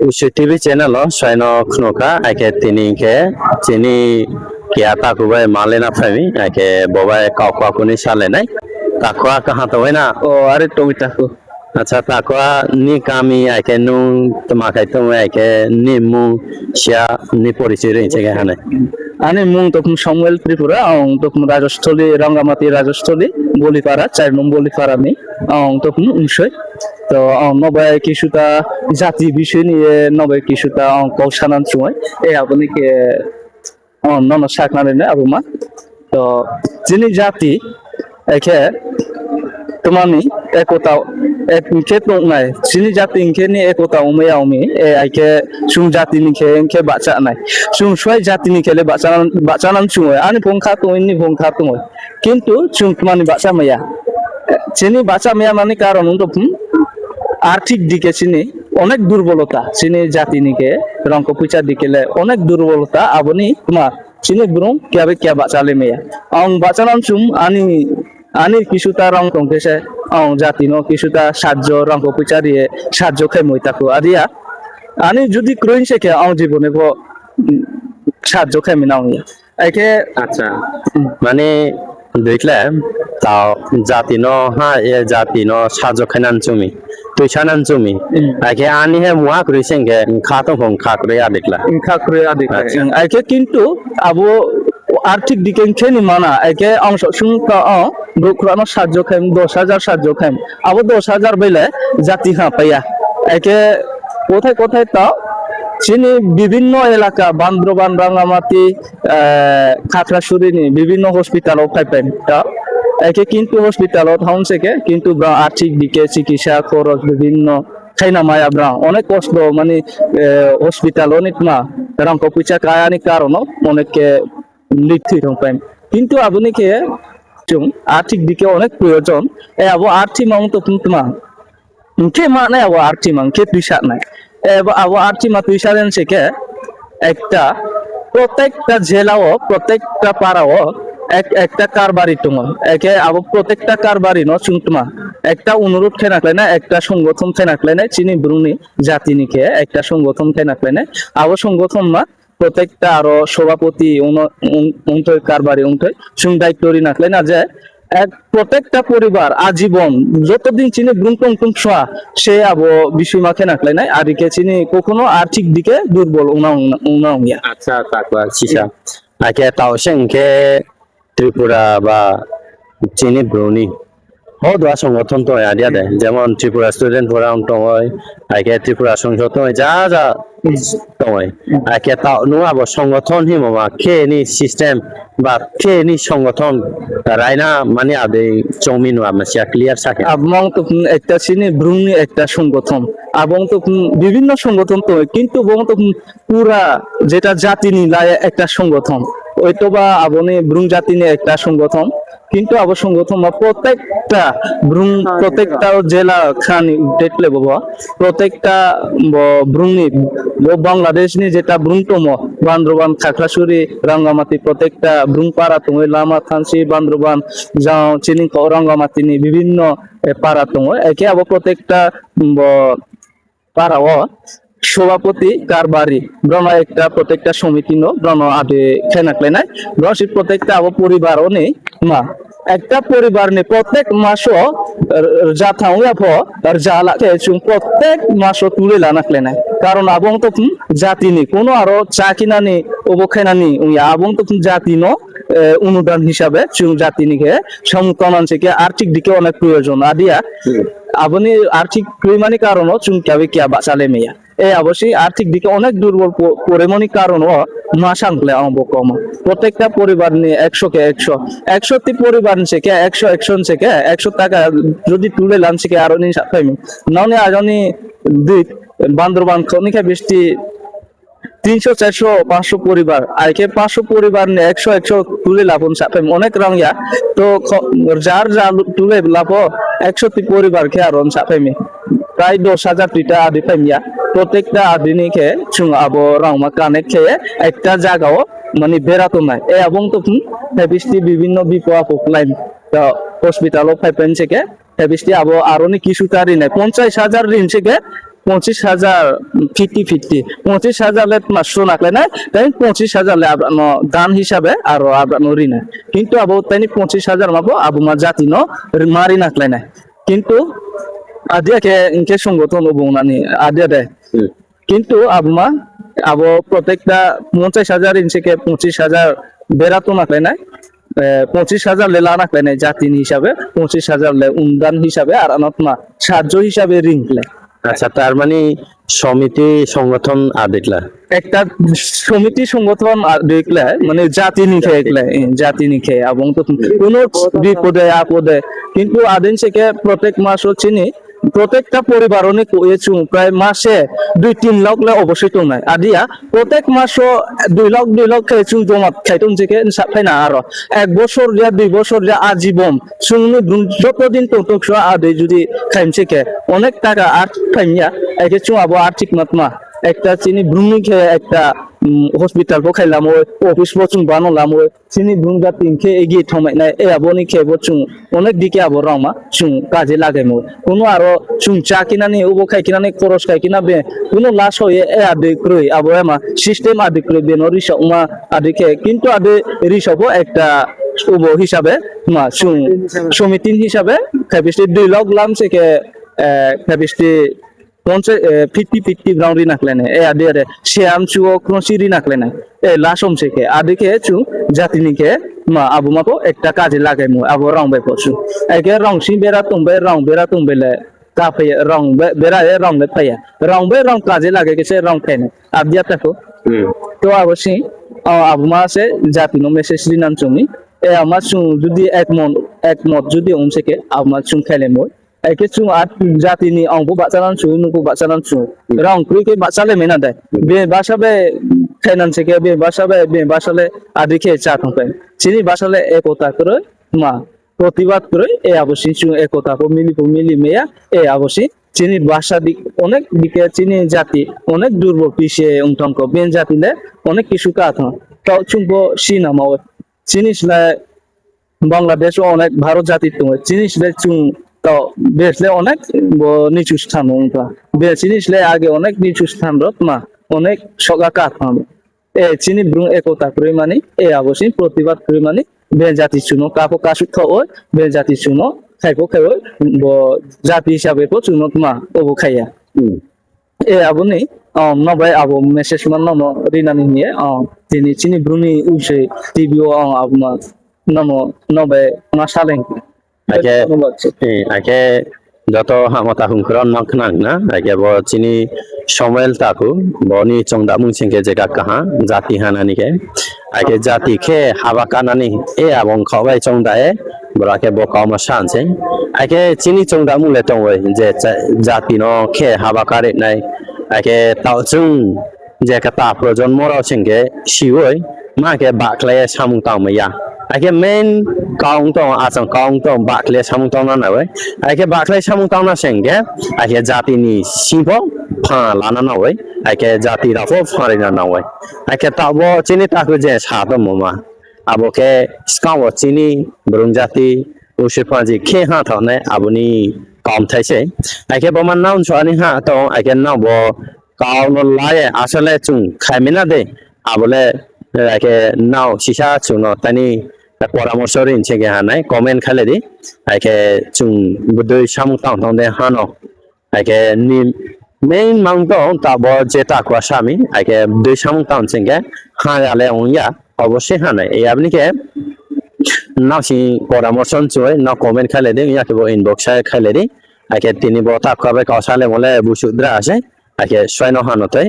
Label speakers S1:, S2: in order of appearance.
S1: usi TV channel lo soino khnoka ake tini ke chini kia takubai malena phami ake bobai kaukwa kuni sale nai takwa kaha to na
S2: ও আরে টমিটাকো
S1: acha takwa ni kami ake nu tamakai to ake ni mu sia ni porichoi reinche ge hane
S2: আমি মুং তখন সমুয়েল ত্রিপুরা আং তখন রাজস্থলী রঙ্গামাটি রাজস্থলী বলিপাড়া 4 নং বলিপাড়া আমি আং তখন উনসই তো নবাই কিছুটা জাতি বিষয় নিয়ে নবাই কিছুটা কৌশানান সময় এই আপনি কে নন শাকনারে না আবুমা তো যিনি জাতি একে তোমানি একতা এক ক্ষেত্র নাই যিনি জাতি ইনকে নি একতা উমে আউমি এ আইকে সুং জাতি নিকে ইনকে বাঁচা নাই সুং সয় জাতি নিকেলে বাঁচানান সুময় আনি ভংখা তুমি ভংখা তুমি কিন্তু সুং তোমানি বাঁচা মাইয়া যিনি বাঁচা মাইয়া মানে কারণ আর্থিক দিকে চিনি অনেক দুর্বলতা চিনি জাতি নিকে রঙ্ক পুচা দিকেলে অনেক দুর্বলতা আপনি তোমার চিনি ব্রুং কিভাবে কিয়া বাঁচালে মেয়া আং বাঁচানান সুম আনি কিছুটা রং কংকেছে জাতি ন কিছুটা সাহায্য রঙ্ক পুচা দিয়ে সাহায্য খাই মই তাকো আদিয়া আনি যদি ক্রইন শেখে জীবনে সাহায্য খাই মিনাও একে
S1: acha মানে দেখলে তাও জাতি ন হা এ জাতি ন সাজো খানান চুমি তুই সানান চুমি আগে আনি হে মুয়া করিছেন গে খাতো ফং খাকরে আদিকলা
S2: ইনখা করে আদি
S1: আচ্ছা।
S2: একে কিন্তু আবো আর্থিক দিকে খেনি মানা একে অংশ শুনকা ব্রুকুরানো সাহায্য খাইম 10,000 সাহায্য খাইম আবো 10,000 বেলে জাতি হা পাইয়া একে কোথায় কোথায় তাও চিনি বিভিন্ন এলাকা বান্দ্রবান রাঙ্গামাটি খাগড়াছড়ি বিভিন্ন হসপিটাল পাইবেন তা একে কিন্তু হসপিটালত হাউনসেকে কিন্তু আর্থিক দিকে চিকিৎসা খরচ বিভিন্ন খাইনা মায়া ব্রা অনেক কষ্ট মানে হসপিটাল অনেক না রাঙ্ক পুচা কায়ানি কারণ অনেককে লিখতে পাইম কিন্তু আপনি কে আর্থিক দিকে অনেক প্রয়োজন আবো আর্থিক মাউন্ট তোমা কে মানে আবো আর্থিক মাং কে পিসা নাই আবো আর্থিক মা পিসা দেন সেকে একটা প্রত্যেকটা জেলাও প্রত্যেকটা পাড়াও একটা কারবারি তোমার একে আবো প্রত্যেকটা কারবারি ন চুমতুমা একটা অনুরোধ খেনাকলে না একটা সংগঠন খেনাকলে না চিনি ব্রুনি জাতি নিকে একটা সংগঠন খেনাকলে না আবো সংগঠন মা প্রত্যেকটা আরো সভাপতি উনতই কারবারি উনতই সুং দায়িত্বরি নাকলে না যে এক প্রত্যেকটা পরিবার আজীবন যতদিন চিনি ব্রুংটং টুংসা সে আবো বিষয় মাখে নাকলে নাই আর কে চিনি কখনো আর্থিক দিকে দুর্বল উনাও ইয়া
S1: আচ্ছা তাকwa sisa ake taw shen ke Tripura বা চিনি ব্রুনি হদা সংগঠন তো আইডিয়া দেয় যেমন ত্রিপুরা স্টুডেন্ট ফোরাম তো হয় আগে ত্রিপুরা সংসদ তো যা যা তো হয় আগে তাও নোয়াবো সংগঠন হিমা খেনি সিস্টেম বা খেনি সংগঠন রাইনা মানে আদে চৌমি নোয়া মাসিয়া ক্লিয়ার থাকে
S2: এবং তো একটা চিনি ব্রুনি একটা সংগঠন এবং তো বিভিন্ন সংগঠন তো কিন্তু বং তো পুরা যেটা জাতি নিলায় একটা সংগঠন ওইতো বা আপনি ব্রুং জাতি নিয়ে একটা সংগঠন কিন্তু আবো সংগঠন প্রত্যেকটা ব্রুং প্রত্যেকটা জেলা খানি দেখলে বাবা প্রত্যেকটা ব্রুংনি বাংলাদেশ নি যেটা ব্রুংতম বান্দ্রবান খাগড়াছড়ি রাঙ্গামাটি প্রত্যেকটা ব্রুং পাড়া তুমি লামা থানসি বান্দ্রবান যাও চিনি রাঙ্গামাটি নি বিভিন্ন পাড়া তুমি একে আবো প্রত্যেকটা পাড়াও সভাপতি কারবারি ব্রণ একটা প্রত্যেকটা সমিতি নো ব্রণ আদে খেনাকলে নাই ব্রণ প্রত্যেকটা আবো পরিবারও নেই মা একটা পরিবার নেই প্রত্যেক মাসও যা থাও আর যা লাগে প্রত্যেক মাসও তুলে লানাকলে নাই কারণ আবং তো জাতি নেই কোনো আরো চা কিনা নেই অবক্ষেনা নেই আবং তো জাতি নো অনুদান হিসাবে জাতি নিকে সমকরণ থেকে আর্থিক দিকে অনেক প্রয়োজন আদিয়া আপনি আর্থিক পরিমাণী কারণও চুনকাবে কিয়া বাঁচালে মেয়া এই অবশ্যই আর্থিক দিকে অনেক দুর্বল পরিমাণী কারণও না সাংলে আরম্ভ কম প্রত্যেকটা পরিবার নিয়ে 100 কে 100 পরিবার থেকে 100 থেকে 100 টাকা যদি তুলে লান থেকে আরো নি সাফাইমি নাওনে আজনি দুই বান্দরবান খনিকা বৃষ্টি 300 400 500 পরিবার আইকে 500 পরিবার নিয়ে 100 তুলে লাভন সাফাইমি অনেক রঙিয়া তো যার যা তুলে লাভ 100 পরিবার কে আরো সাফাইমি প্রায় 10,000 টাকা আদি পাইমিয়া প্রত্যেকটা আদিনিকে চুং আবো রাংমা কানে খেয়ে একটা জায়গাও মানে বেরাতো নাই এবং তো বৃষ্টি বিভিন্ন বিপদ লাইন হসপিটালও পাইপেন থেকে বৃষ্টি আবো আরো নি কিছু তারি নাই 50,000 ঋণ থেকে 25,000 50-50 25,000 লে মাসো নাকলে না তাই 25,000 লে আবনো দান হিসাবে আর আবনো রিনা কিন্তু আবো তাই 25,000 মাবো আবু মা জাতি ন মারি নাকলে না কিন্তু আদিয়া কে ইনকে সংগঠন বউনানি আদিয়া দে কিন্তু আবমা আবো প্রত্যেকটা 50,000 ইঞ্চিকে 25,000 বেরাতো নাকলে না 25,000 লে লানাকলে না জাতি হিসাবে 25,000 লে অনুদান হিসাবে আর আনতমা সাহায্য হিসাবে রিংলে
S1: আচ্ছা তার মানে সমিতি সংগঠন দেখলা
S2: একটা সমিতি সংগঠন দেখলে মানে জাতি নিখে দেখলে জাতি নিখে এবং তো কোনো বিপদে আপদে কিন্তু আদিন থেকে প্রত্যেক মাস চিনি প্রত্যেকটা পরিবার অনেক হয়েছে প্রায় মাসে 2-3 লাখ লে অবশ্যই তো নাই আদিয়া প্রত্যেক মাসও 2 লাখ খাইছুন জমা খাইতুন থেকে সাফাই না আর 1 বছর যা 2 বছর যা আজীবন শুনুন যতদিন তো আদে যদি খাইমছে কে অনেক টাকা আর খাইমিয়া একে চু আবো আর্থিক মাত্মা একটা চিনি ভ্রুমি খেয়ে একটা হসপিটাল কো খাইলাম ওই অফিস বচুন বানালাম ওই চিনি ভ্রুমগা তিনকে এগিয়ে থমাই না এ আবনি খেয়ে বচুন অনেক দিকে আবো রমা চুন কাজে লাগে মো কোনো আরো চুন চা কিনা নি উবো খাই কিনা নি খরচ খাই কিনা বে কোনো লাশ হয়ে এ আদে ক্রই আবো এমা সিস্টেম আদে ক্রই বে নরিস উমা আদে খেয়ে কিন্তু আদে রিসবো একটা উব হিসাবে মা চুন সমিতি হিসাবে খাবিস্টি 2 লাখ লাম থেকে খাবিস্টি 50-50 গ্রাউন্ড নাকলেনে এ আদে আরে শ্যাম চুও ক্রসিরি নাকলেনে এ লাসম থেকে আদিকে চু জাতিনিকে মা আবু মাপো একটা কাজে লাগাই মু আবু রং বে পছু একে রং সি বেরা তুমবেলে কাফে রং বেরা এ রং বে পায়া রং কাজে লাগে গেছে রং খাইনে আদিয়া তাকো তো অবশ্যই আবু মা আছে জাতি নো মেসেজ দিনাম চুমি এ আমার চু যদি একমত যদি অংশকে আমার চুম খেলে মই একে চু আর জাতি নি অংবো বাচালান চু নুকো বাচালান চু রং ক্রিকে বাচালে মেনা দেয় বে বাসাবে খাইনান থেকে বে বাসালে আদিকে চা খাই চিনি বাসালে একতা করে মা প্রতিবাদ করে এ অবশ্যই চু একতা মিলি মেয়া এ অবশ্যই চিনি ভাষা দিক অনেক দিকে চিনি জাতি অনেক দুর্বল পিছিয়ে উন্টঙ্ক বেন জাতিলে অনেক কিছু কাজ তাও চুম্বো সিনামাও চিনিসলে বাংলাদেশও অনেক ভারত জাতির তো চিনিসলে চুং তো বেশলে অনেক নিচু স্থান চিনিসলে আগে অনেক নিচু স্থান মা অনেক সগা কাজ এ চিনি ব্রুং একতা করে মানে এ অবশ্যই প্রতিবাদ করে মানে বে জাতি চুনো কাপো কাশু খাও বে জাতি চুনো খাইবো জাতি হিসাবে পো চুনো মা ওবো খাইয়া এ আবনি নবাই আবো মেসেজ মান নম রিনানি নিয়ে তিনি চিনি ব্রুনি উসে টিভিও আবনা নম নবাই মাসালেন
S1: আগে যত হামতা হুংকরন মাখনাং না আগে ব চিনি সমেল তাকু বনি চংদা মুংসিংকে জায়গা কাহা জাতি হানানিকে আগে জাতি খে হাবা কানানি এ আবং খাওয়াই চংদায়ে বরাকে বকামা সানছে আগে চিনি চংদা মুলে তংওই যে জাতি ন খে হাবা কারে নাই আগে তাওচুং যে কাতা প্রজন্মরাও সিংকে শিওই মাকে বাকলায়ে সামুং তাময়া আগে মেন কাউং তং আসাং কাউং তং বাকলে সামুং তং না ওই আগে বাকলে সামুং তং না সিংকে আগে জাতিনি সিংপো ফা লানা না ওই আগে জাতি রাফো ফারি না ওই আগে তাবো চিনি তাকু যে সাদম মা আবকে স্কাও চিনি ব্রুং জাতি উশিপাজি খে হা থানে আবনি কাম থাইছে আগে বমান নাউন সনি হা তো আগে নাও ব কাউন লায়ে আসলে চুং খাইমিনা দে আবলে আগে নাও সিসা চুনো তানি পরামর্শ রিনছে গে হানাই কমেন্ট খালে দি আগে চুং বুদই সামুং তাং তং দে হানো আগে নি মেইন মাউন্টন তাবো যে তাকুয়া স্বামী আগে দুই সামুং তাং সিংকে হা আলে ওয়া অবশ্যই হানাই এই আপনিকে নাও সি পরামর্শ চুই না কমেন্ট খালে দি ইয়াকে ইনবক্স খালে দি আগে তিনি বতা কবে কসালে বলে বুসুদ্রা আছে আগে ছয় নহানতে